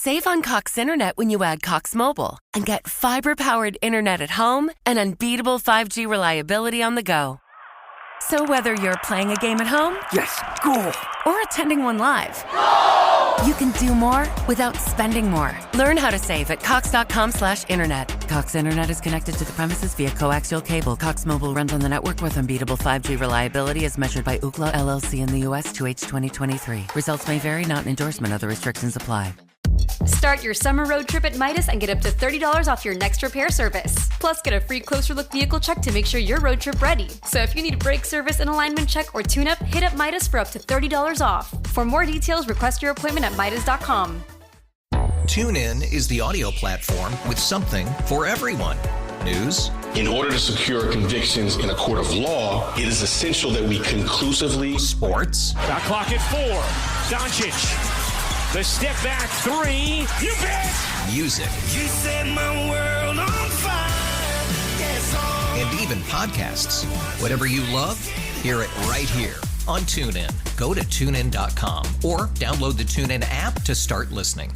Save on Cox Internet when you add Cox Mobile and get fiber-powered internet at home and unbeatable 5G reliability on the go. So whether you're playing a game at home, yes, goal, or attending one live, you can do more without spending more. Learn how to save at cox.com/internet. Cox Internet is connected to the premises via coaxial cable. Cox Mobile runs on the network with unbeatable 5G reliability as measured by Ookla LLC in the U.S. 2H 2023. Results may vary, not an endorsement. Other restrictions apply. Start your summer road trip at Midas and get up to $30 off your next repair service. Plus, get a free closer look vehicle check to make sure you're road trip ready. So if you need a brake service, an alignment check, or tune-up, hit up Midas for up to $30 off. For more details, request your appointment at Midas.com. TuneIn is the audio platform with something for everyone. News. In order to secure convictions in a court of law, it is essential that we conclusively. Sports. Got clock at 4. Doncic. The step back 3. You bet. Music. You set my world on fire. Yes, and even podcasts. Whatever you love, hear it right here on TuneIn. Go to TuneIn.com or download the TuneIn app to start listening.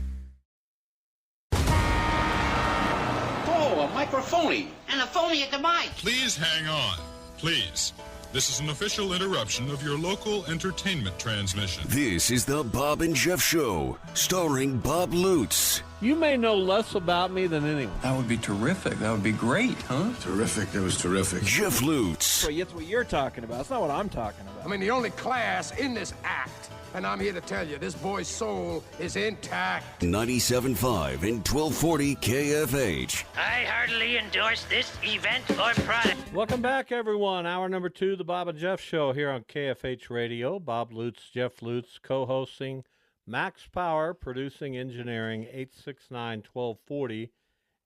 Oh, a microphony. And a phony at the mic. Please hang on. Please. This is an official interruption of your local entertainment transmission. This is the Bob and Jeff Show, starring Bob Lutz. You may know less about me than anyone. That would be terrific. That would be great, huh? Terrific. That was terrific. Jeff Lutz. Well, that's what you're talking about. It's not what I'm talking about. I mean, the only class in this act, and I'm here to tell you, this boy's soul is intact. 97.5 and 1240 KFH. I heartily endorse this event or product. Welcome back, everyone. Hour number 2, the Bob and Jeff Show here on KFH Radio. Bob Lutz, Jeff Lutz, co-hosting. Max Power, producing engineering. 869-1240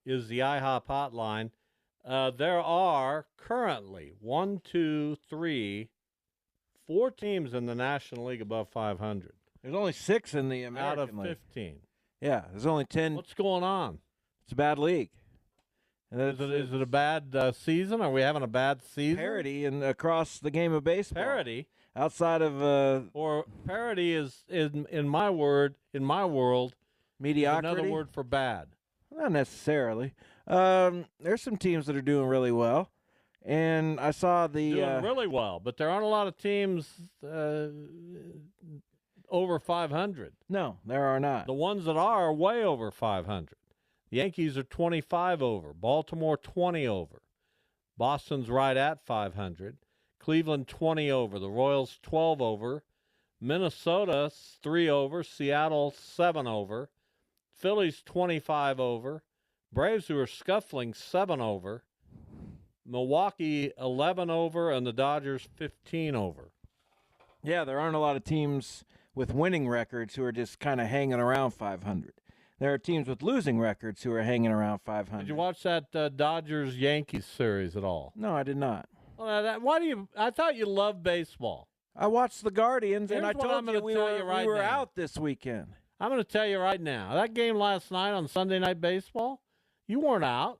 is the IHOP hotline. There are currently 4 teams in the National League above 500. There's only 6 in the American out of 15. League. Yeah, there's only 10. What's going on? It's a bad league. Is it a bad season? Are we having a bad season? Parity across the game of baseball. Parity? Outside of or parity is in my world mediocrity. Another word for bad. Not necessarily. There's some teams that are doing really well, and I saw doing really well, but there aren't a lot of teams over 500. No, there are not. The ones that are way over 500. The Yankees are 25 over. Baltimore 20 over. Boston's right at 500. Cleveland 20 over. The Royals 12 over. Minnesota 3 over. Seattle 7 over. Phillies 25 over. Braves, who are scuffling, 7 over. Milwaukee 11 over, and the Dodgers 15 over. Yeah, there aren't a lot of teams with winning records who are just kind of hanging around 500. There are teams with losing records who are hanging around 500. Did you watch that Dodgers-Yankees series at all? No, I did not. Well, why do you? I thought you loved baseball. I watched the Guardians, and I told you we were now. out this weekend. I'm going to tell you right now. That game last night on Sunday Night Baseball, you weren't out.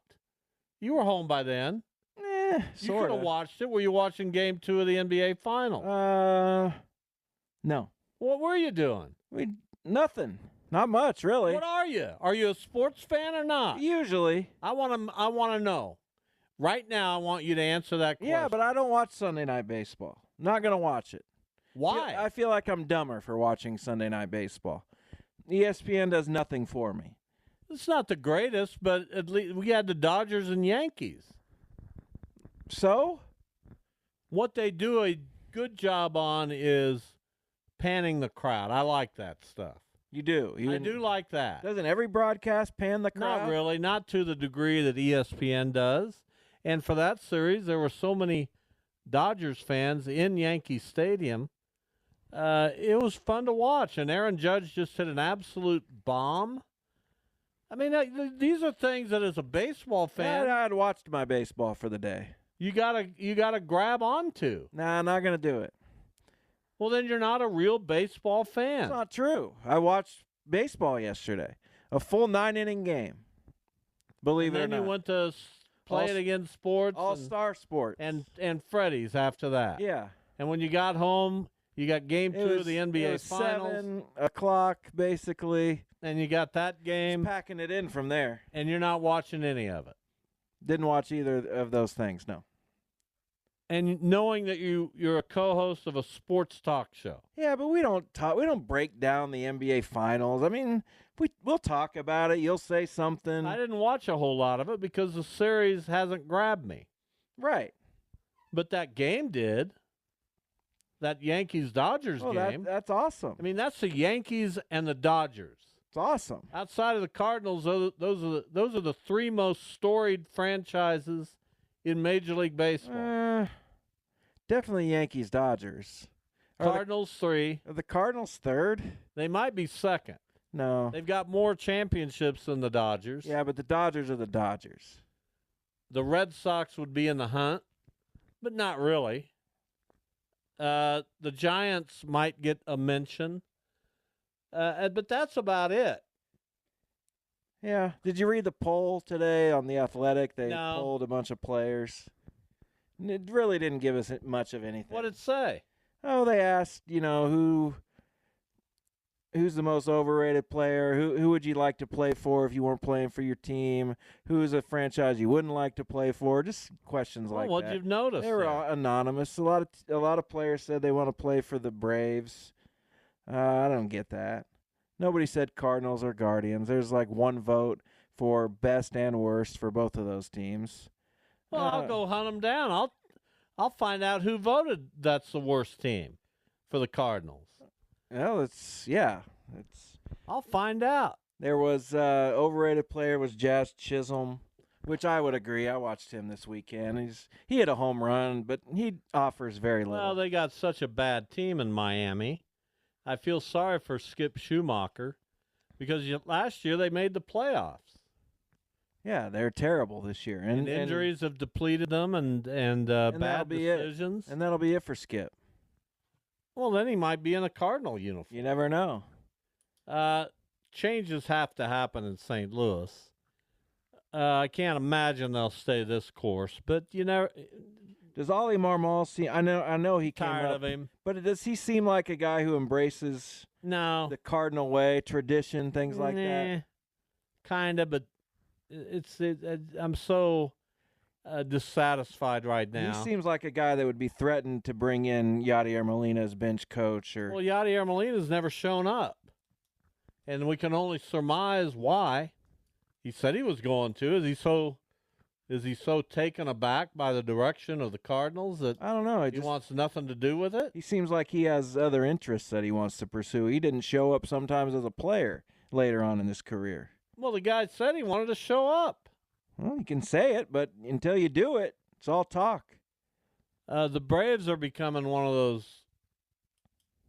You were home by then. Sort of. You could have watched it. Were you watching Game 2 of the NBA Finals? No. What were you doing? Nothing. Not much, really. What are you? Are you a sports fan or not? Usually. I want to know. Right now, I want you to answer that question. Yeah, but I don't watch Sunday Night Baseball. Not going to watch it. Why? I feel like I'm dumber for watching Sunday Night Baseball. ESPN does nothing for me. It's not the greatest, but at least we had the Dodgers and Yankees. So? What they do a good job on is panning the crowd. I like that stuff. You do? I do like that. Doesn't every broadcast pan the crowd? Not really. Not to the degree that ESPN does. And for that series, there were so many Dodgers fans in Yankee Stadium. It was fun to watch. And Aaron Judge just hit an absolute bomb. I mean, these are things that as a baseball fan, I had watched my baseball for the day. You gotta grab onto. Nah, I'm not gonna do it. Well, then you're not a real baseball fan. It's not true. I watched baseball yesterday, a full 9-inning game. Believe it or not. And then you went to play it against sports, All-Star Sports, and Freddie's after that. Yeah. And when you got home, you got Game 2 of the NBA Finals. 7 o'clock, basically. And you got that game. He's packing it in from there. And you're not watching any of it. Didn't watch either of those things, no. And knowing that you're a co-host of a sports talk show. Yeah, but we don't break down the NBA Finals. I mean, we'll talk about it. You'll say something. I didn't watch a whole lot of it because the series hasn't grabbed me. Right. But that game did. That Yankees-Dodgers game. That's awesome. I mean, that's the Yankees and the Dodgers. It's awesome. Outside of the Cardinals, those are the three most storied franchises in Major League Baseball. Definitely Yankees-Dodgers. Cardinals 3. Are the Cardinals third? They might be second. No. They've got more championships than the Dodgers. Yeah, but the Dodgers are the Dodgers. The Red Sox would be in the hunt, but not really. The Giants might get a mention, but that's about it. Yeah. Did you read the poll today on The Athletic? They No. polled a bunch of players. It really didn't give us much of anything. What did it say? Oh, they asked, who's the most overrated player? Who would you like to play for if you weren't playing for your team? Who's a franchise you wouldn't like to play for? Just questions like that. What'd you notice? They were all anonymous. A lot of players said they want to play for the Braves. I don't get that. Nobody said Cardinals or Guardians. There's like one vote for best and worst for both of those teams. Well, I'll go hunt them down. I'll find out who voted that's the worst team for the Cardinals. Well, I'll find out. There was overrated player was Jazz Chisholm, which I would agree. I watched him this weekend. He hit a home run, but he offers very little. Well, they got such a bad team in Miami. I feel sorry for Skip Schumacher because last year they made the playoffs. Yeah, they're terrible this year, and injuries have depleted them, and bad decisions. And that'll be it for Skip. Well, then he might be in a Cardinal uniform. You never know. Changes have to happen in St. Louis. I can't imagine they'll stay this course, but you never. Does Ollie Marmol seem? I know he came tired up, of him, but does he seem like a guy who embraces the Cardinal way, tradition, things like that? Kind of, but I'm so dissatisfied right now. He seems like a guy that would be threatened to bring in Yadier Molina as bench coach. Well, Yadier Molina's never shown up, and we can only surmise why. He said he was going to. Is he so taken aback by the direction of the Cardinals that I don't know? He wants nothing to do with it? He seems like he has other interests that he wants to pursue. He didn't show up sometimes as a player later on in his career. Well, the guy said he wanted to show up. Well, you can say it, but until you do it, it's all talk. The Braves are becoming one of those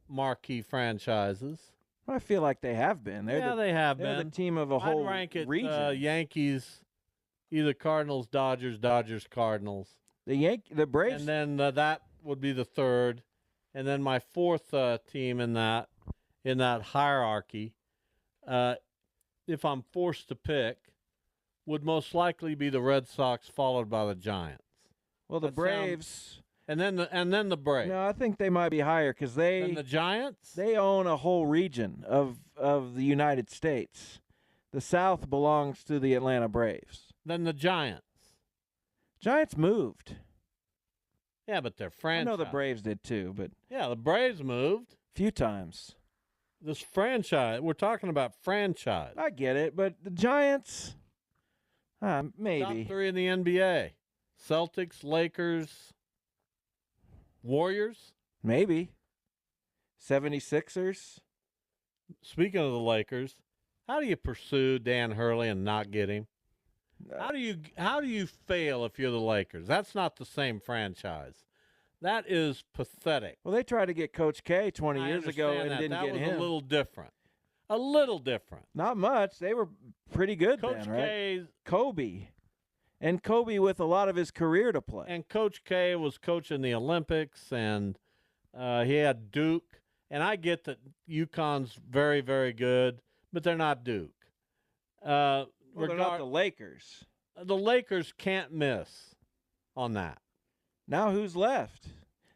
marquee franchises. I feel like they have been. They have been. They're the team of a whole I'd rank it, region. Yankees, either Cardinals, Dodgers, Dodgers, Cardinals. The Braves. And then that would be the third. And then my fourth team in that hierarchy, if I'm forced to pick, would most likely be the Red Sox, followed by the Giants. Well, the Braves, and then the Braves. No, I think they might be higher because the Giants. They own a whole region of the United States. The South belongs to the Atlanta Braves. Then the Giants. Giants moved. Yeah, but they're franchise. I know the Braves did too, but yeah, the Braves moved a few times. This franchise, we're talking about franchise. I get it, but the Giants, maybe top three in the NBA: Celtics, Lakers, Warriors, maybe 76ers. Speaking of the Lakers, how do you pursue Dan Hurley and not get him? How do you fail if you're the Lakers? That's not the same franchise. That is pathetic. Well, they tried to get Coach K 20 years ago and didn't get him. That was a little different. A little different. Not much. They were pretty good Coach then, right? K, Kobe. And Kobe with a lot of his career to play. And Coach K was coaching the Olympics, and he had Duke. And I get that UConn's very, very good, but they're not Duke. Well, they're not the Lakers. The Lakers can't miss on that. Now who's left?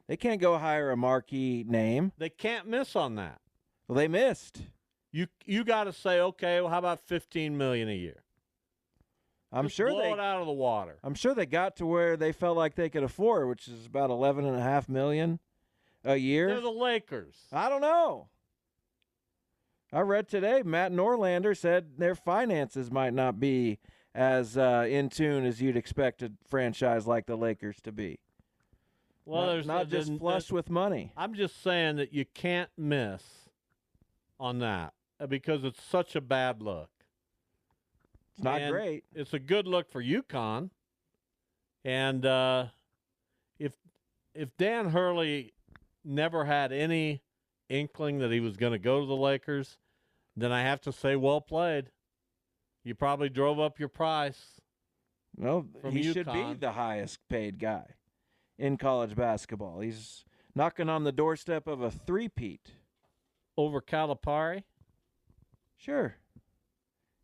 They can't go hire a marquee name. They can't miss on that. Well, they missed. You got to say, okay, well, how about $15 million a year? I'm Just sure blow they it out of the water. I'm sure they got to where they felt like they could afford, which is about $11.5 million a year. They're the Lakers. I don't know. I read today Matt Norlander said their finances might not be as in tune as you'd expect a franchise like the Lakers to be. Well, there's not just flush with money. I'm just saying that you can't miss on that because it's such a bad look. It's not great. It's a good look for UConn. And if Dan Hurley never had any inkling that he was going to go to the Lakers, then I have to say, well played. You probably drove up your price. Well, he UConn. should be the highest paid guy in college basketball. He's knocking on the doorstep of a three-peat. Over Calipari? Sure.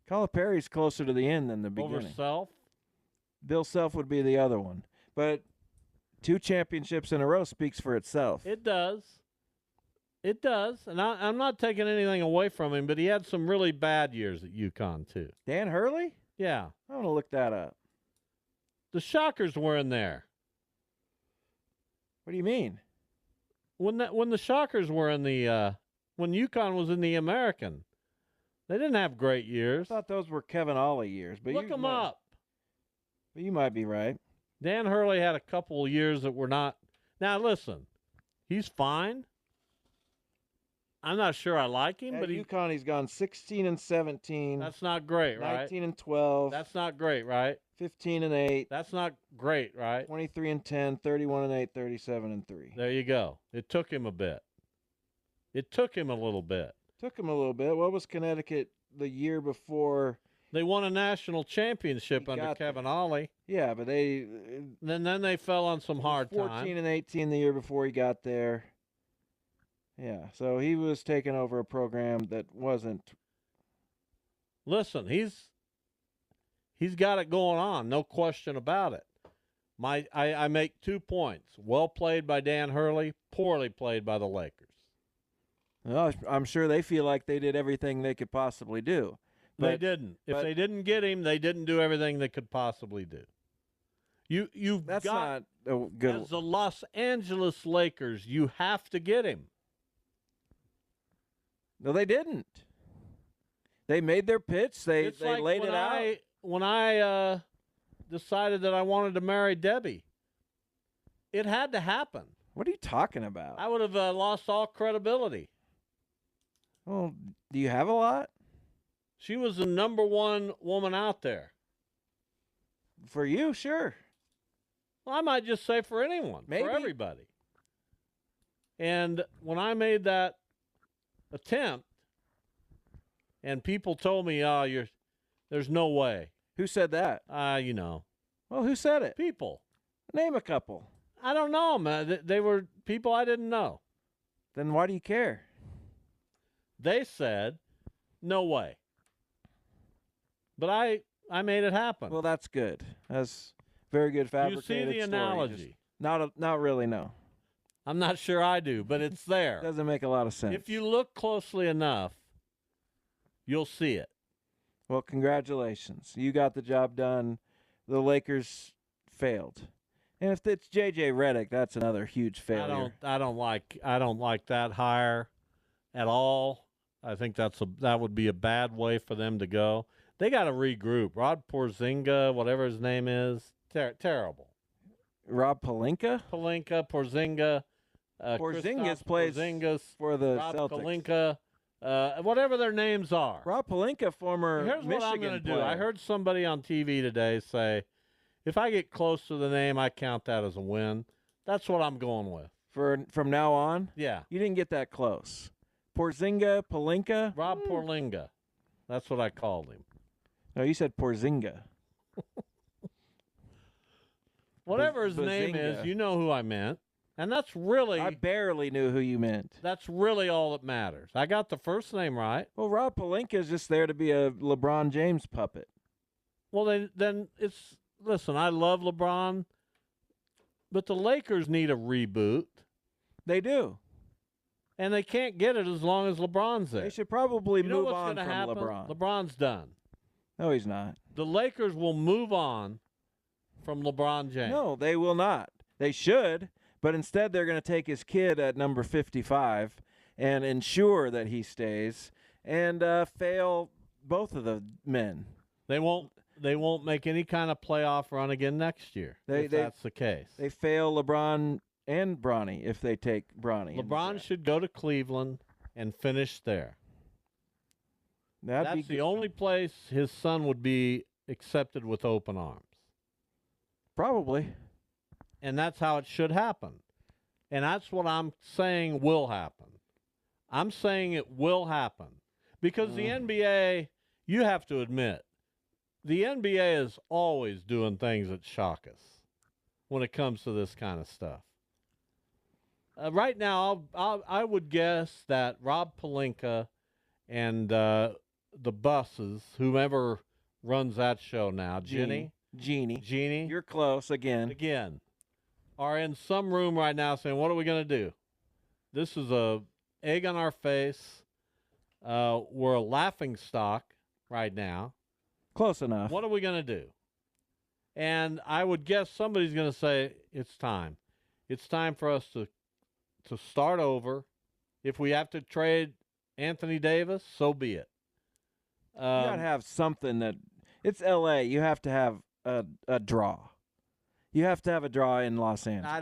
Calipari's closer to the end than the beginning. Over Self? Bill Self would be the other one. But 2 championships in a row speaks for itself. It does. It does. And I'm not taking anything away from him, but he had some really bad years at UConn, too. Dan Hurley? Yeah. I want to look that up. The Shockers were in there. What do you mean? When the Shockers were in the when UConn was in the American, they didn't have great years. I thought those were Kevin Ollie years. But Look them up. But you might be right. Dan Hurley had a couple of years that were not. Now listen, he's fine. I'm not sure I like him, but UConn he's gone 16-17. That's not great, right? 19-12. That's not great, right? 15-8. That's not great, right? 23-10, 31-8, 37-3. There you go. It took him a bit. It took him a little bit. Took him a little bit. What was Connecticut the year before? They won a national championship under Kevin Ollie. Yeah, but they then they fell on some hard 14-18 the year before he got there. Yeah, so he was taking over a program that wasn't. Listen, he's got it going on, no question about it. I make 2 points. Well played by Dan Hurley, poorly played by the Lakers. Well, I'm sure they feel like they did everything they could possibly do. They didn't. If they didn't get him, they didn't do everything they could possibly do. You've That's got, not good. As the Los Angeles Lakers, you have to get him. No, they didn't. They made their pitch. They like laid it out. When I decided that I wanted to marry Debbie, it had to happen. What are you talking about? I would have lost all credibility. Well, do you have a lot? She was the number one woman out there. For you, sure. Well, I might just say for anyone, Maybe. for everybody. And when I made that attempt, and people told me, "Oh, there's no way." Who said that? You know. Well, who said it? People. Name a couple. I don't know, man. They were people I didn't know. Then why do you care? They said, "No way." But I made it happen. Well, that's good. That's very good fabricated You see the story. analogy? Not really, no. I'm not sure I do, but it's there. Doesn't make a lot of sense. If you look closely enough, you'll see it. Well, congratulations. You got the job done. The Lakers failed. And if it's J.J. Redick, that's another huge failure. I don't like that hire at all. I think that would be a bad way for them to go. They got to regroup. Rod Porzingis, whatever his name is, terrible. Rob Pelinka? Porzingis. Porzingis plays for the Rob Celtics. Pelinka, whatever their names are. Rob Pelinka, former Here's Michigan what I'm going to do. player. I heard somebody on TV today say, if I get close to the name, I count that as a win. That's what I'm going with. From now on? Yeah. You didn't get that close. Porzingis, Pelinka? Rob Porzingis. That's what I called him. No, you said Porzingis. Whatever his name is, you know who I meant. And that's really... I barely knew who you meant. That's really all that matters. I got the first name right. Well, Rob Pelinka is just there to be a LeBron James puppet. Well, then it's... Listen, I love LeBron, but the Lakers need a reboot. They do. And they can't get it as long as LeBron's there. They should probably you know move what's on gonna from happen? LeBron. LeBron's done. No, he's not. The Lakers will move on from LeBron James. No, they will not. They should, but instead they're going to take his kid at number 55 and ensure that he stays and fail both of the men. They won't make any kind of playoff run again next year if that's the case. They fail LeBron and Bronny if they take Bronny. LeBron should go to Cleveland and finish there. That's the only place his son would be accepted with open arms. Probably. And that's how it should happen. And that's what I'm saying will happen. I'm saying it will happen. Because the NBA, you have to admit, the NBA is always doing things that shock us when it comes to this kind of stuff. Right now, I would guess that Rob Pelinka and the buses, whoever runs that show now, Jeannie, you're close again, are in some room right now saying, what are we going to do? This is a egg on our face. We're a laughing stock right now. Close enough. What are we going to do? And I would guess somebody's going to say, it's time. It's time for us to start over. If we have to trade Anthony Davis, so be it. You got to have something that – it's L.A. You have to have a draw. You have to have a draw in Los Angeles. I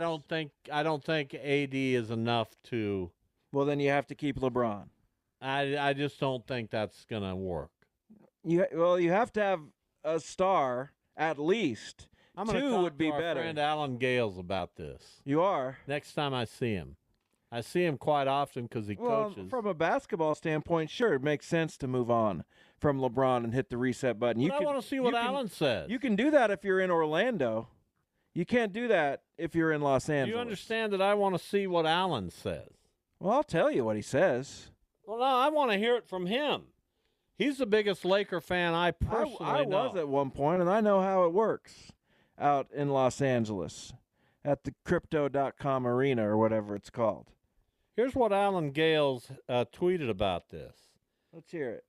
don't think AD is enough to – Well, then you have to keep LeBron. I just don't think that's going to work. You have to have a star at least. I'm going to Two talk would be to our better. friend Alan Gales about this. You are? Next time I see him. I see him quite often because he coaches. From a basketball standpoint, sure, it makes sense to move on from LeBron and hit the reset button. I want to see what Alan says. You can do that if you're in Orlando. You can't do that if you're in Los Angeles. Do you understand that I want to see what Alan says? Well, I'll tell you what he says. Well, no, I want to hear it from him. He's the biggest Laker fan I personally know. I was at one point, and I know how it works out in Los Angeles at the Crypto.com arena or whatever it's called. Here's what Alan Gales tweeted about this. Let's hear it.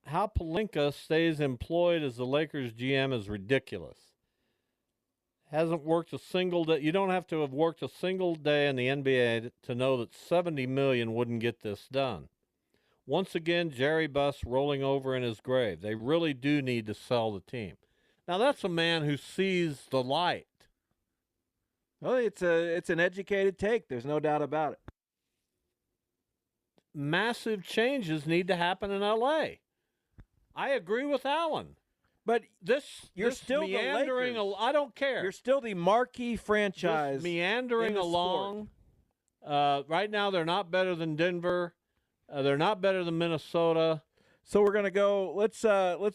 How Pelinka stays employed as the Lakers GM is ridiculous. Hasn't worked a single day. You don't have to have worked a single day in the NBA to know that $70 million wouldn't get this done. Once again, Jerry Buss rolling over in his grave. They really do need to sell the team. Now, that's a man who sees the light. Well, it's an educated take. There's no doubt about it. Massive changes need to happen in L.A. I agree with Alan. But you're still meandering. the Lakers. I don't care. You're still the marquee franchise. Just meandering along. Right now, they're not better than Denver. They're not better than Minnesota. So we're gonna go. Let's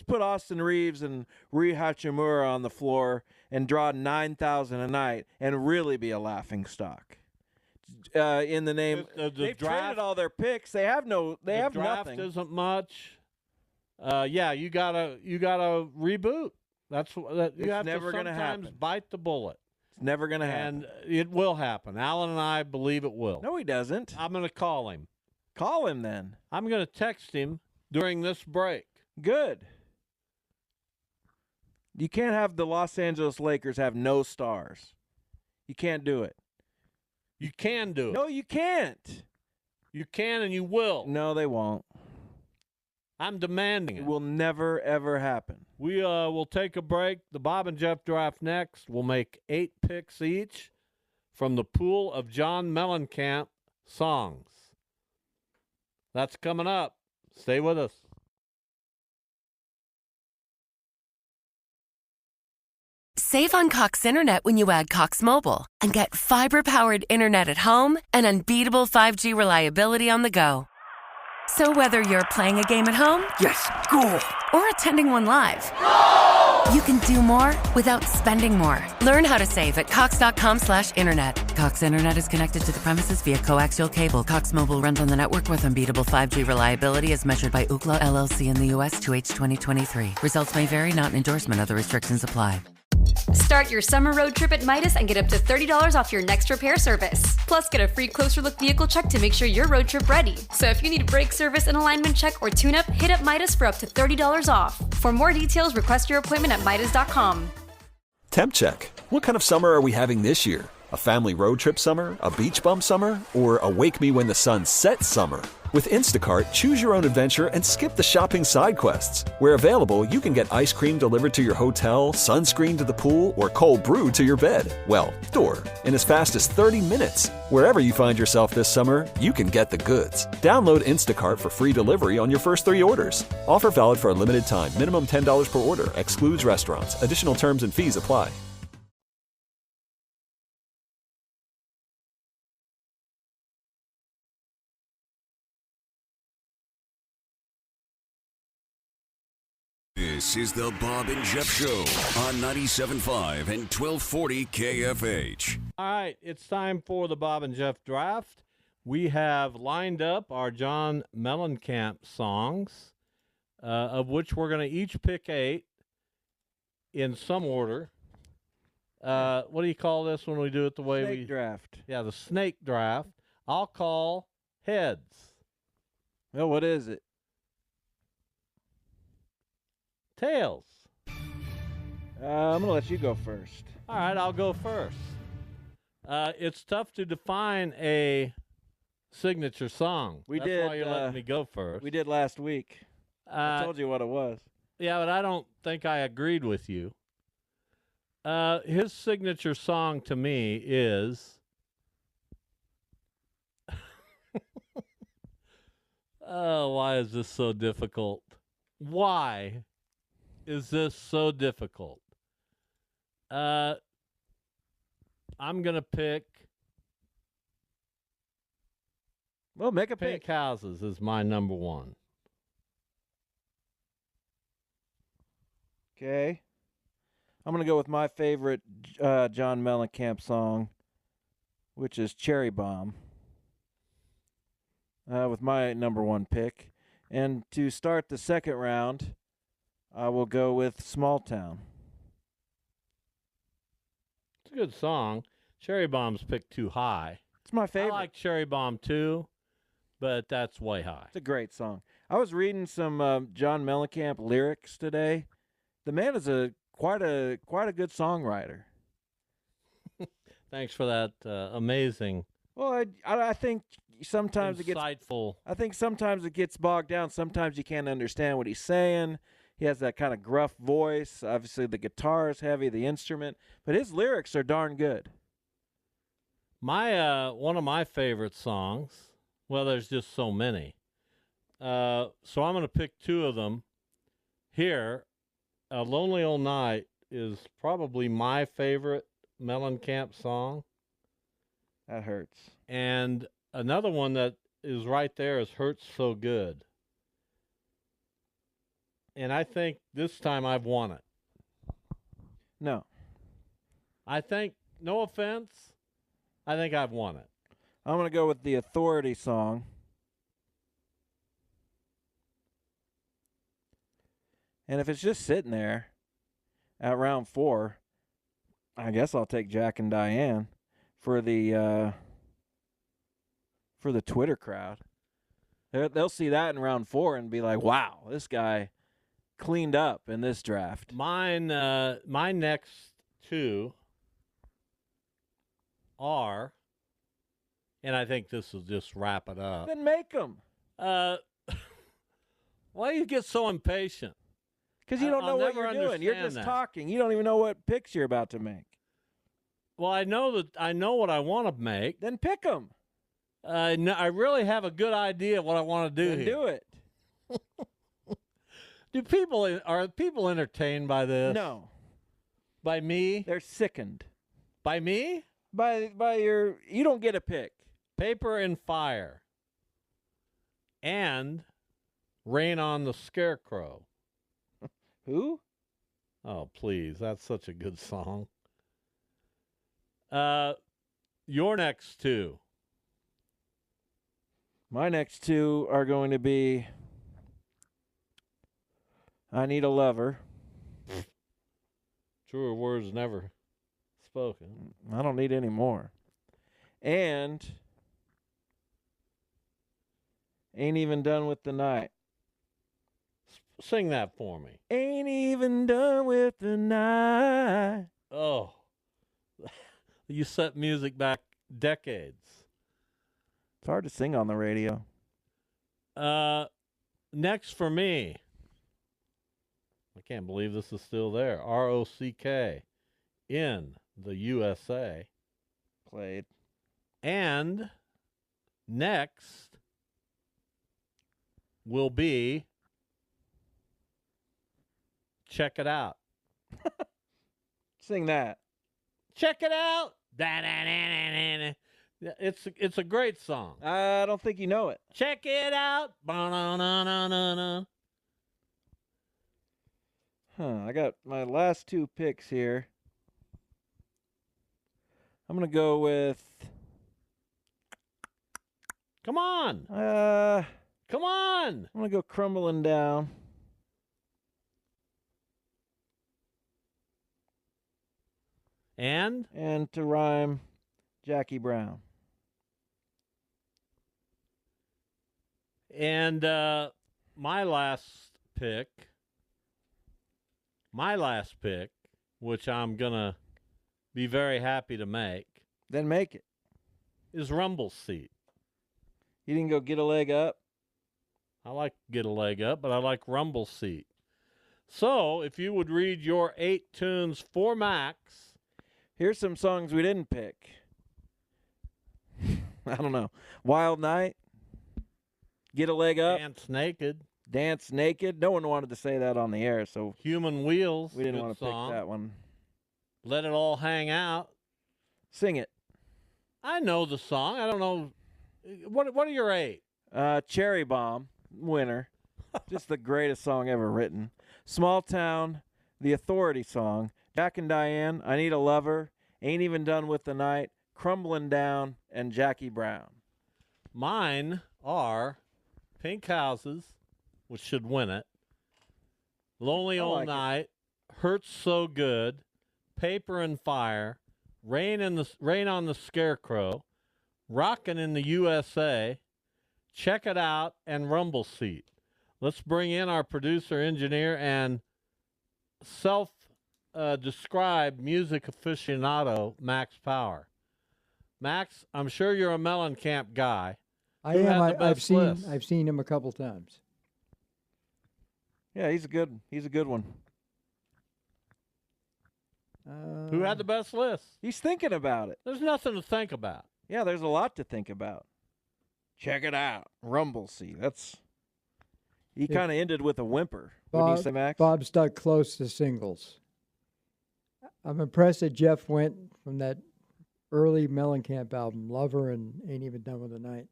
put Austin Reeves and Rui Hachimura on the floor and draw 9,000 a night and really be a laughing stock. In the name, they've traded all their picks. They have no. They have nothing. The draft isn't much. Yeah, you gotta reboot. That's what you have never to gonna sometimes happen. bite the bullet. It's never gonna happen, and it will happen. Alan and I believe it will. No, he doesn't. I'm gonna call him. Call him then. I'm gonna text him during this break. Good. You can't have the Los Angeles Lakers have no stars. You can't do it. You can do it. No, you can't. You can and you will. No, they won't. I'm demanding it. It will never, ever happen. We will take a break. The Bob and Jeff draft next. We'll make 8 picks each from the pool of John Mellencamp songs. That's coming up. Stay with us. Save on Cox Internet when you add Cox Mobile and get fiber-powered internet at home and unbeatable 5G reliability on the go. So whether you're playing a game at home, Yes, goal. or attending one live, you can do more without spending more. Learn how to save at cox.com/internet. Cox Internet is connected to the premises via coaxial cable. Cox Mobile runs on the network with unbeatable 5G reliability as measured by Ookla LLC in the U.S. to H 2023. Results may vary, not an endorsement. Other restrictions apply. Start Start your summer road trip at Midas and get up to $30 off your next repair service. Plus, get a free closer look vehicle check to make sure you're road trip ready. So if you need a brake service, an alignment check, or tune-up, hit up Midas for up to $30 off. For more details, request your appointment at Midas.com. Temp check. What kind of summer are we having this year? A family road trip summer? A beach bum summer? Or a wake me when the sun sets summer? With Instacart, choose your own adventure and skip the shopping side quests. Where available, you can get ice cream delivered to your hotel, sunscreen to the pool, or cold brew to your bed. Well, door. In as fast as 30 minutes. Wherever you find yourself this summer, you can get the goods. Download Instacart for free delivery on your first 3 orders. Offer valid for a limited time. Minimum $10 per order. Excludes restaurants. Additional terms and fees apply. This is the Bob and Jeff Show on 97.5 and 1240 KFH. All right, it's time for the Bob and Jeff draft. We have lined up our John Mellencamp songs, of which we're going to each pick 8 in some order. What do you call this when we do it the way Snake draft. Yeah, the snake draft. I'll call heads. Well, what is it? Tails. I'm going to let you go first. All right, I'll go first. It's tough to define a signature song. That's why you're letting me go first. We did last week. I told you what it was. Yeah, but I don't think I agreed with you. His signature song to me is... Oh, why is this so difficult? Why is this so difficult? I'm going to pick... Well, make a Pink pick. Houses is my number 1. Okay. I'm going to go with my favorite John Mellencamp song, which is Cherry Bomb, with my number 1 pick. And to start the second round, I will go with Small Town. It's a good song. Cherry Bomb's picked too high. It's my favorite. I like Cherry Bomb too, but that's way high. It's a great song. I was reading some John Mellencamp lyrics today. The man is quite a good songwriter. Thanks for that amazing. Well, I think sometimes insightful. I think sometimes it gets bogged down. Sometimes you can't understand what he's saying. He has that kind of gruff voice. Obviously, the guitar is heavy, the instrument, but his lyrics are darn good. My one of my favorite songs. Well, there's just so many. So I'm going to pick 2 of them here. A Lonely Old Night is probably my favorite Mellencamp song. That hurts. And another one that is right there is Hurts So Good. And I think this time I've won it. No. I think, no offense, I think I've won it. I'm going to go with the Authority song. And if it's just sitting there at round 4, I guess I'll take Jack and Diane for the Twitter crowd. They'll see that in round 4 and be like, wow, this guy cleaned up in this draft. My next 2 are, and I think this will just wrap it up. Then make them. Why do you get so impatient? Because you don't know what you're doing. You're just talking. You don't even know what picks you're about to make. Well, I know what I want to make. Then pick them. No, I really have a good idea of what I want to do then here. Do it. Are people entertained by this? No. By me? They're sickened. By me? By your. You don't get a pick. Paper and Fire. And Rain on the Scarecrow. Who? Oh, please. That's such a good song. Your next 2. My next 2 are going to be I Need a Lover. Truer words never spoken. I don't need any more. And ain't even done with the night. Sing that for me. Ain't even done with the night. Oh. You set music back decades. It's hard to sing on the radio. Next for me. I can't believe this is still there. ROCK in the USA. Played. And next will be Check It Out. Sing that. Check it out. It's a great song. I don't think you know it. Check it out. Ba-na-na-na-na-na. I got my last two picks here. I'm going to go with... Come on. Come on. I'm going to go Crumbling Down. And to rhyme, Jackie Brown. And my last pick, which I'm going to be very happy to make. Then make it. Is Rumble Seat. You didn't go Get a Leg Up? I like Get a Leg Up, but I like Rumble Seat. So, if you would read your 8 tunes for Max. Here's some songs we didn't pick. I don't know. Wild Night. Get a Leg Up. Dance Naked. No one wanted to say that on the air, so Human Wheels. we didn't want to song. pick that one. Let It All Hang Out. Sing it. I know the song. I don't know. What are your 8? Cherry Bomb, winner. Just the greatest song ever written. Small Town, The Authority Song, Jack and Diane, I Need a Lover, Ain't Even Done with the Night, Crumbling Down, and Jackie Brown. Mine are Pink Houses, which should win it, Lonely Old Night, Hurts So Good, Paper and Fire, Rain on the Scarecrow, Rockin' in the USA, Check It Out, and Rumble Seat. Let's bring in our producer, engineer, and self-described music aficionado, Max Power. Max, I'm sure you're a Mellencamp guy. I am. I've seen him a couple times. Yeah, he's a good one. Who had the best list? He's thinking about it. There's nothing to think about. Yeah, there's a lot to think about. Check it out. Rumble Seat. He kind of ended with a whimper. Wouldn't you say, Max? Bob stuck close to singles. I'm impressed that Jeff went from that early Mellencamp album, Lover and Ain't Even Done with the Night.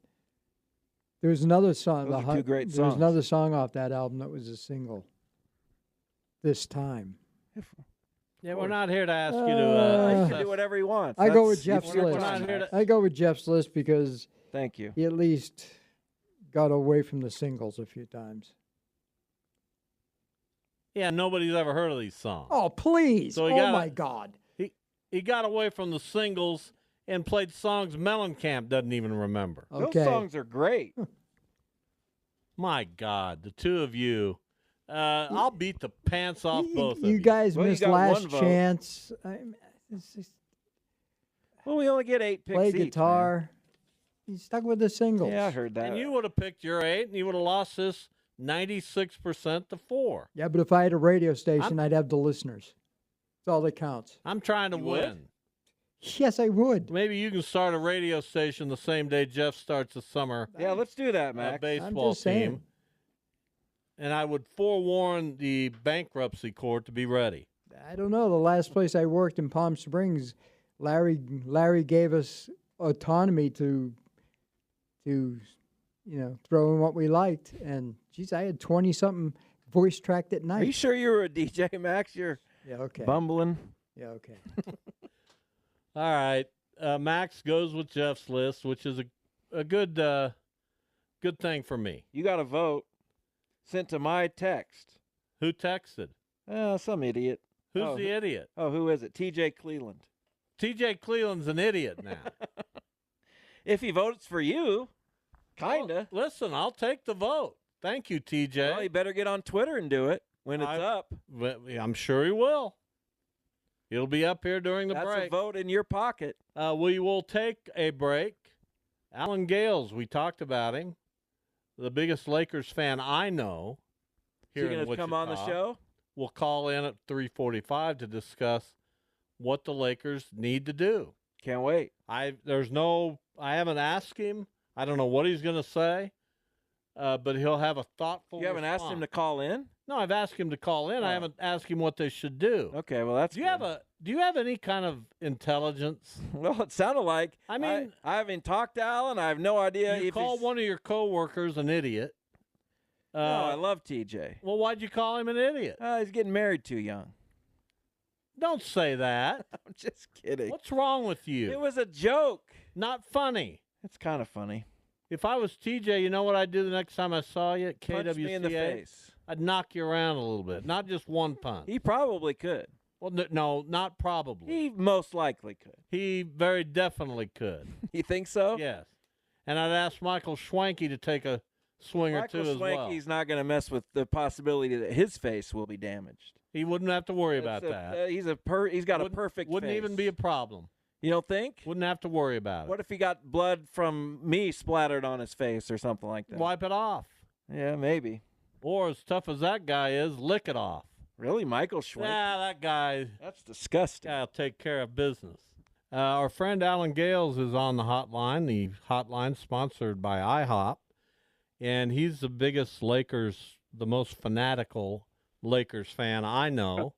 There was another song. Those are two great songs. There was another song off that album that was a single. This Time. Yeah, we're not here to ask you to. He can do whatever he wants. I go with Jeff's list. I go with Jeff's list because thank you. He at least got away from the singles a few times. Yeah, nobody's ever heard of these songs. Oh, please. So my God. He got away from the singles and played songs Mellencamp doesn't even remember. Okay. Those songs are great. My God, the two of you. I'll beat the pants off both of you. You guys missed Last Chance. Well, we only get 8 picks Play each, guitar. Man. He's stuck with the singles. Yeah, I heard that. And you would have picked your 8, and you would have lost this 96% to 4. Yeah, but if I had a radio station, I'd have the listeners. That's all that counts. I'm trying to You win. would? Yes, I would. Maybe you can start a radio station the same day Jeff starts the summer. Yeah, let's do that, Max. Baseball I'm just saying. team. And I would forewarn the bankruptcy court to be ready. I don't know. The last place I worked in Palm Springs, Larry gave us autonomy to throw in what we liked. And, geez, I had 20-something voice tracked at night. Are you sure you were a DJ, Max? You're bumbling. Yeah, okay. All right. Max goes with Jeff's list, which is a good thing for me. You got a vote sent to my text. Who texted? Some idiot. Who's the idiot? Oh, who is it? TJ Cleveland. TJ Cleveland's an idiot now. If he votes for you, kinda. Well, listen, I'll take the vote. Thank you, TJ. Well, he better get on Twitter and do it when it's up. I'm sure he will. He'll be up here during the break. That's a vote in your pocket. We will take a break. Alan Gales, we talked about him. The biggest Lakers fan I know here in Wichita. Is he going to come on the show? We'll call in at 3:45 to discuss what the Lakers need to do. Can't wait. I haven't asked him. I don't know what he's going to say, but he'll have a thoughtful You haven't response. asked him to call in? No, I've asked him to call in. Oh. I haven't asked him what they should do. Okay, well, that's Do you have any kind of intelligence? Well, it sounded like I mean, I haven't talked to Alan. I have no idea. You call one of your coworkers an idiot. No, I love TJ. Well, why'd you call him an idiot? He's getting married too young. Don't say that. I'm just kidding. What's wrong with you? It was a joke. Not funny. It's kind of funny. If I was TJ, you know what I'd do the next time I saw you at KWCA? Punch me in the face. I'd knock you around a little bit, not just one punch. He probably could. Well, no, not probably. He most likely could. He very definitely could. You think so? Yes. And I'd ask Michael Schwenke to take a swing or two as well. Michael Schwenke's not going to mess with the possibility that his face will be damaged. He wouldn't have to worry about that. He's got a perfect Wouldn't face. even be a problem. You don't think? Wouldn't have to worry about it. What if he got blood from me splattered on his face or something like that? Wipe it off. Yeah, maybe. Or as tough as that guy is, lick it off. Really? Michael Schwenke? Yeah, that guy. That's disgusting. I'll take care of business. Our friend Alan Gales is on the hotline sponsored by IHOP. And he's the biggest the most fanatical Lakers fan I know.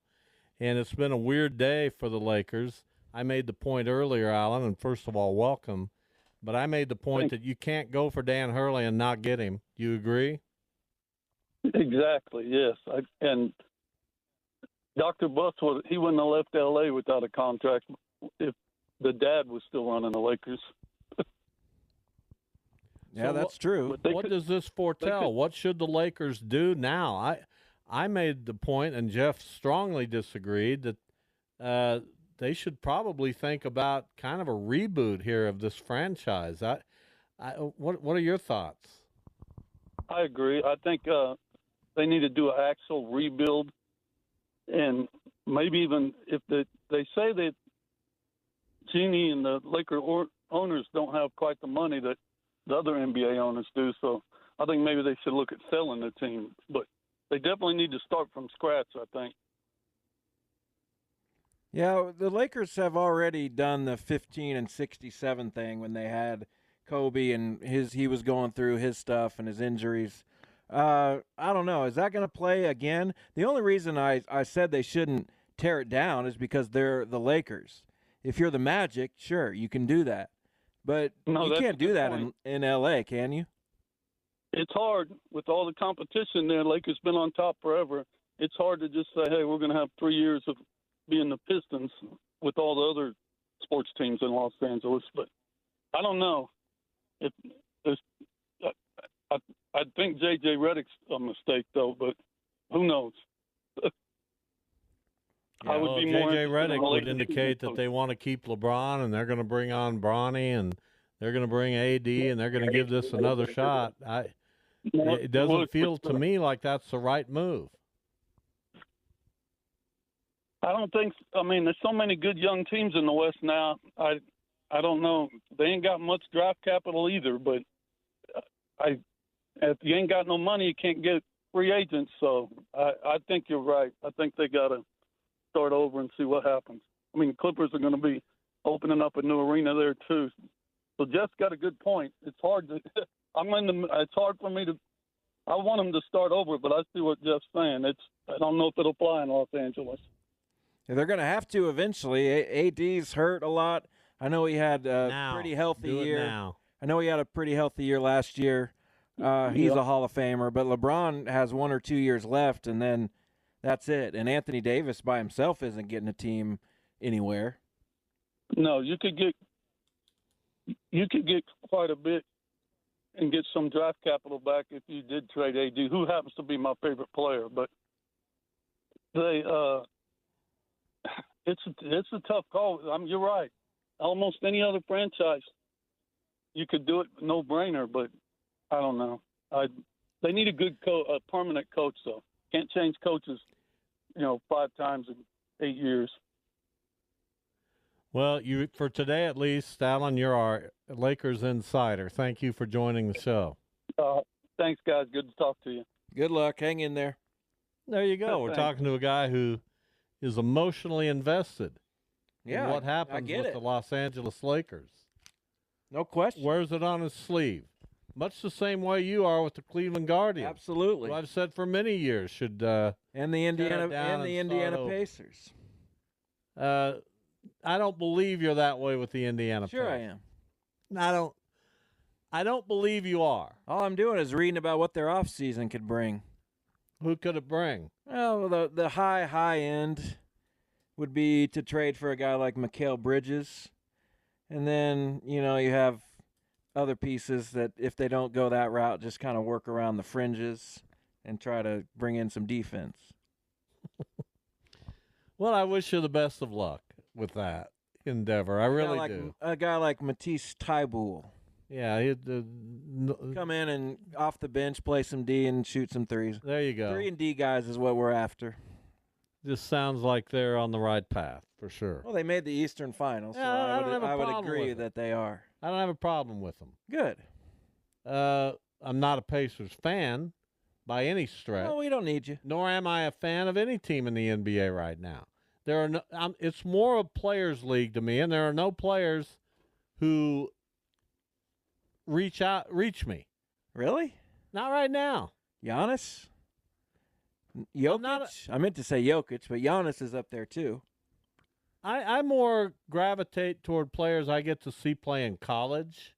And it's been a weird day for the Lakers. I made the point earlier, Alan, and first of all, welcome. But I made the point that you can't go for Dan Hurley and not get him. Do you agree? Exactly, yes. And Dr. Buss, he wouldn't have left L.A. without a contract if the dad was still running the Lakers. Yeah, that's true. What does this foretell? What should the Lakers do now? I made the point, and Jeff strongly disagreed, that they should probably think about kind of a reboot here of this franchise. What are your thoughts? I agree. I think they need to do an actual rebuild, and maybe even if they say that Genie and the Laker owners don't have quite the money that the other NBA owners do, so I think maybe they should look at selling the team. But they definitely need to start from scratch, I think. Yeah, the Lakers have already done the 15 and 67 thing when they had Kobe and he was going through his stuff and his injuries. I don't know. Is that going to play again? The only reason I said they shouldn't tear it down is because they're the Lakers. If you're the Magic, sure, you can do that. But you can't do that in L.A., can you? It's hard with all the competition there. Lakers been on top forever. It's hard to just say, hey, we're going to have 3 years of being the Pistons with all the other sports teams in Los Angeles. But I don't know. I think J.J. Redick's a mistake, though, but who knows? I would be more J.J. Redick would indicate that they want to keep LeBron, and they're going to bring on Bronny, and they're going to bring AD, and they're going to give this another shot. It doesn't feel to me like that's the right move. I don't think. I mean, there's so many good young teams in the West now. I don't know. They ain't got much draft capital either. But if you ain't got no money, you can't get free agents. So I think you're right. I think they got to start over and see what happens. I mean, the Clippers are going to be opening up a new arena there too. So Jeff's got a good point. It's hard to. It's hard for me to. I want them to start over, but I see what Jeff's saying. I don't know if it'll fly in Los Angeles. Yeah, they're going to have to eventually. AD's hurt a lot. I know he had a pretty healthy year. I know he had a pretty healthy year last year. He's a Hall of Famer, but LeBron has 1 or 2 years left, and then that's it. And Anthony Davis by himself isn't getting a team anywhere. No, you could get quite a bit and get some draft capital back if you did trade AD, who happens to be my favorite player. But it's a tough call. You're right. Almost any other franchise, you could do it, no brainer. But I don't know. They need a good a permanent coach, though. Can't change coaches, 5 times in 8 years. Well, for today at least, Alan, you're our Lakers insider. Thank you for joining the show. Thanks, guys. Good to talk to you. Good luck. Hang in there. There you go. We're talking to a guy who is emotionally invested in what happens with the Los Angeles Lakers. No question. Wears it on his sleeve. Much the same way you are with the Cleveland Guardians. Absolutely. Who I've said for many years should and the Indiana Pacers. I don't believe you're that way with the Indiana Pacers. Sure I am. I don't believe you are. All I'm doing is reading about what their offseason could bring. Who could it bring? Well, the high end would be to trade for a guy like Mikal Bridges. And then, you have other pieces that if they don't go that route, just kind of work around the fringes and try to bring in some defense. Well, I wish you the best of luck with that endeavor. I really do. A guy like Matisse Thybulle. Yeah, come in and off the bench, play some D and shoot some threes. There you go. 3 and D guys is what we're after. This sounds like they're on the right path for sure. Well, they made the Eastern Finals, so I would agree that they are. I don't have a problem with them. Good. I'm not a Pacers fan by any stretch. No, we don't need you. Nor am I a fan of any team in the NBA right now. There are no. It's more a players' league to me, and there are no players who reach me. Really? Not right now. Giannis? Jokic? I meant to say Jokic, but Giannis is up there too. I more gravitate toward players I get to see play in college,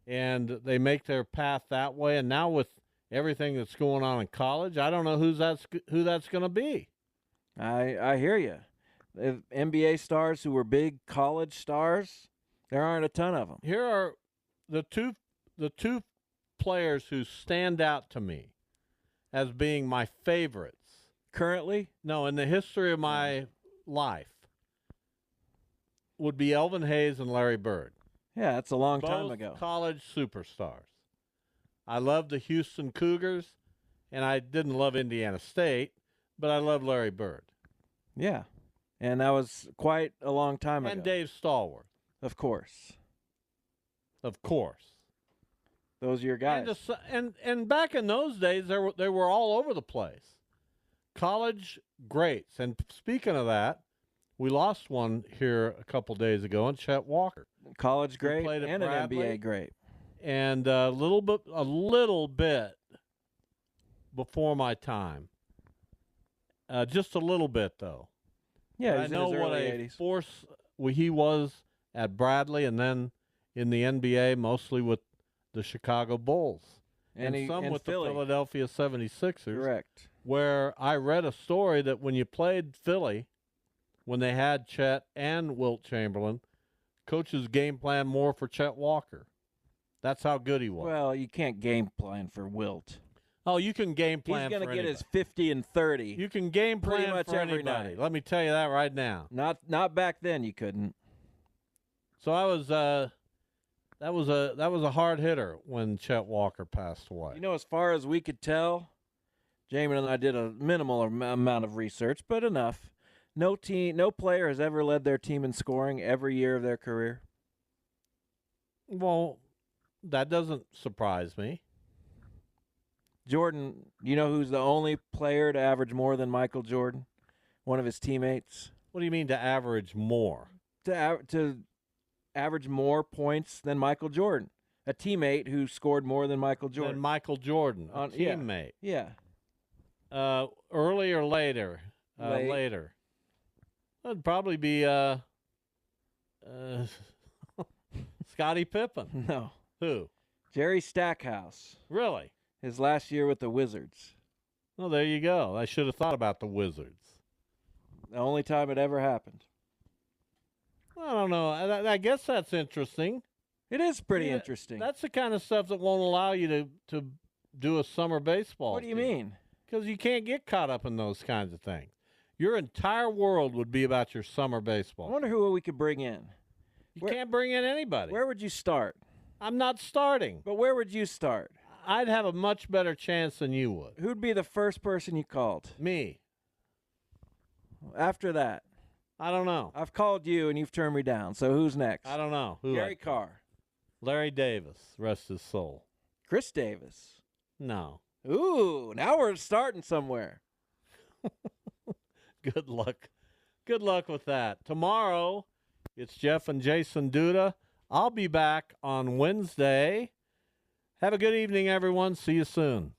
and they make their path that way. And now with everything that's going on in college, I don't know who that's going to be. I hear you. The NBA stars who were big college stars, there aren't a ton of them. Here are the two players who stand out to me as being my favorites. Currently? No, in the history of my life would be Elvin Hayes and Larry Bird. Yeah, that's a long Both time ago. College superstars. I loved the Houston Cougars, and I didn't love Indiana State, but I loved Larry Bird. Yeah, and that was quite a long time ago. And Dave Stallworth. Of course. Of course. Those are your guys. And back in those days, they were all over the place. College greats. And speaking of that, we lost one here a couple days ago, and Chet Walker. College great and an NBA great. And a little bit before my time. Just a little bit, though. Yeah, I know what a force he was at Bradley, and then in the NBA, mostly with the Chicago Bulls. And some with Philly. The Philadelphia 76ers. Correct. Where I read a story that when you played Philly, when they had Chet and Wilt Chamberlain, coaches game plan more for Chet Walker. That's how good he was. Well, you can't game plan for Wilt. Oh, you can game plan. He's going to get his 50 and 30. You can game plan pretty much for every anybody. night. Let me tell you that right now. Not back then. You couldn't. So I was that was a hard hitter when Chet Walker passed away. You know, as far as we could tell, Jamin and I did a minimal amount of research, but enough. No player has ever led their team in scoring every year of their career. Well, that doesn't surprise me. Jordan, you know who's the only player to average more than Michael Jordan? One of his teammates. What do you mean to average more? To average more points than Michael Jordan. A teammate who scored more than Michael Jordan. Than Michael Jordan, a teammate. Yeah. Early or later? Later. That'd probably be Scottie Pippen. No. Who? Jerry Stackhouse. Really? His last year with the Wizards. Well, there you go. I should have thought about the Wizards. The only time it ever happened. I don't know. I guess that's interesting. It is pretty interesting. That's the kind of stuff that won't allow you to do a summer baseball. What do you mean? Because you can't get caught up in those kinds of things. Your entire world would be about your summer I baseball. wonder who we could bring in. You can't bring in anybody. Where would you start? I'm not starting. But where would you start? I'd have a much better chance than you would. Who'd be the first person you called? Me. After that? I don't know. I've called you and you've turned me down. So who's next? I don't know. Gary Carr. Larry Davis, rest his soul. Chris Davis. No. Ooh, now we're starting somewhere. Good luck. Good luck with that. Tomorrow, it's Jeff and Jason Duda. I'll be back on Wednesday. Have a good evening, everyone. See you soon.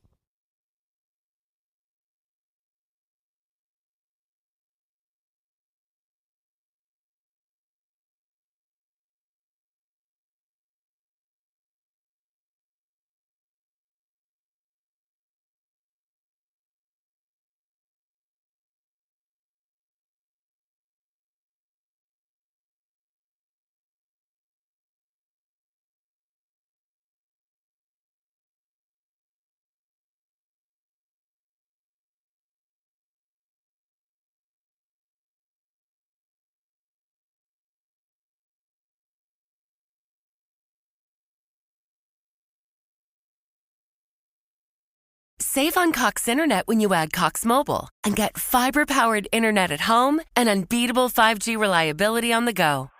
Save on Cox Internet when you add Cox Mobile and get fiber-powered internet at home and unbeatable 5G reliability on the go.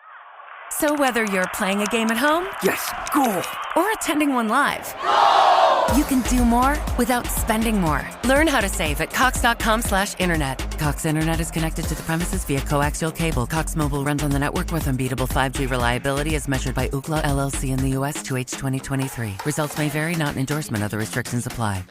So whether you're playing a game at home, Yes, goal. or attending one live, you can do more without spending more. Learn how to save at cox.com/internet. Cox Internet is connected to the premises via coaxial cable. Cox Mobile runs on the network with unbeatable 5G reliability as measured by Ookla LLC in the U.S. 2H 2023. Results may vary, not an endorsement. Other restrictions apply.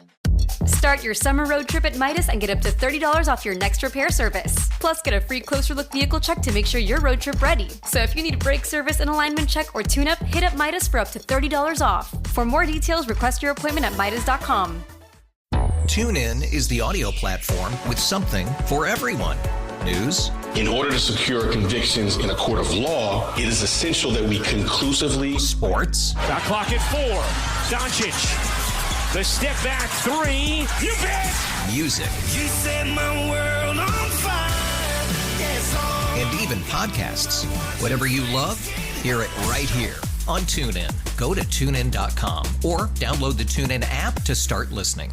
Start your summer road trip at Midas and get up to $30 off your next repair service. Plus, get a free closer look vehicle check to make sure you're road trip ready. So if you need a brake service, an alignment check, or tune-up, hit up Midas for up to $30 off. For more details, request your appointment at Midas.com. TuneIn is the audio platform with something for everyone. News. In order to secure convictions in a court of law, it is essential that we conclusively. Sports. Shot clock at 4. Doncic. The step back 3. You bet. Music. You set my world on fire. Yes, and even podcasts. Whatever you love, hear it right here on TuneIn. Go to TuneIn.com or download the TuneIn app to start listening.